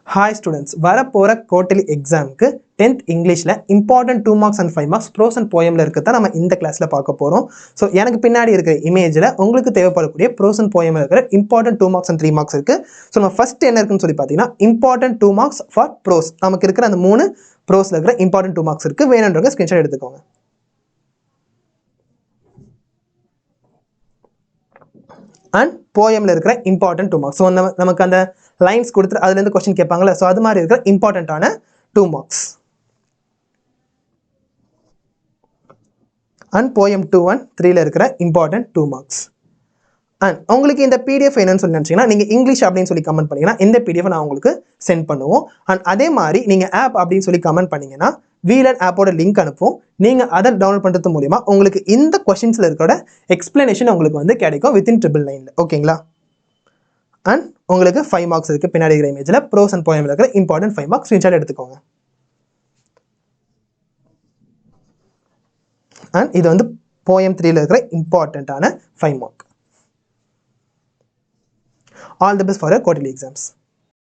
Hi students, வரப்போற quarterly எக்ஸாமுக்கு 10th இங்கிலீஷில் important 2 marks and 5 marks prose and போயமில் இருக்கிறத நம்ம இந்த கிளாஸில் பார்க்க போகிறோம். ஸோ எனக்கு பின்னாடி இருக்கிற இமேஜில் உங்களுக்கு தேவைப்படக்கூடிய ப்ரோஸ் அண்ட் போயமில் இருக்கிற இம்பார்ட்டன்ட் 2 மார்க்ஸ் அண்ட் 3 மார்க்ஸ் இருக்குது. ஸோ நம்ம ஃபஸ்ட் என்ன இருக்குன்னு சொல்லி பார்த்தீங்கன்னா இம்பார்ட்டன்ட் 2 மார்க்ஸ் ஃபார் ப்ரோஸ். நமக்கு இருக்கிற அந்த 3 ப்ரோஸில் இருக்கிற இம்பார்ட்டன்ட் 2 மார்க்ஸ் இருக்குது. வேணுன்றவங்க ஸ்க்ரீன்ஷாட் எடுத்துக்கோங்க. அண்ட் போயமில் இருக்கிற இம்பார்ட்டன்ட் 2 மார்க்ஸ். ஸோ நமக்கு அந்த லைன்ஸ் கொடுத்துட்டு அதுலேருந்து கொஸ்டின் கேட்பாங்களே, ஸோ அது மாதிரி இருக்கிற இம்பார்ட்டண்ட்டான 2 மார்க்ஸ். அண்ட் போயம் 2 and 3ல இருக்கிற இம்பார்ட்டன்ட் 2 மார்க்ஸ். அண்ட் உங்களுக்கு இந்த பிடிஎஃப் என்னன்னு சொல்லி நினச்சிங்கன்னா நீங்கள் இங்கிலீஷ் அப்படின்னு சொல்லி கமெண்ட் பண்ணிங்கன்னா இந்த பிடிஎஃப் நான் உங்களுக்கு சென்ட் பண்ணுவோம். அண்ட் அதே மாதிரி நீங்கள் ஆப் அப்படின்னு சொல்லி கமெண்ட் பண்ணிங்கன்னா வீலன் ஆப்போட லிங்க் அனுப்புவோம். நீங்கள் அதை டவுன்லோட் பண்ணுறது மூலிமா உங்களுக்கு இந்த கொஸ்டின்ஸில் இருக்கிற எக்ஸ்பிளனேஷன் உங்களுக்கு வந்து கிடைக்கும் வித்தின் 999. ஓகேங்களா? அண்ட் உங்களுக்கு 5 மார்க்ஸ் இருக்குது. பின்னாடி இருக்கிற இமேஜில் ப்ரோஸ் அண்ட் போயமில் இருக்கிற இம்பார்ட்டன்ட் 5 மார்க்ஸ் ஸ்க்ரீன்ஷாட் எடுத்துக்கோங்க. அண்ட் இது வந்து போயம் 3ல இருக்கிற இம்பார்ட்டண்ட்டான 5 mark. All the best for your quarterly exams.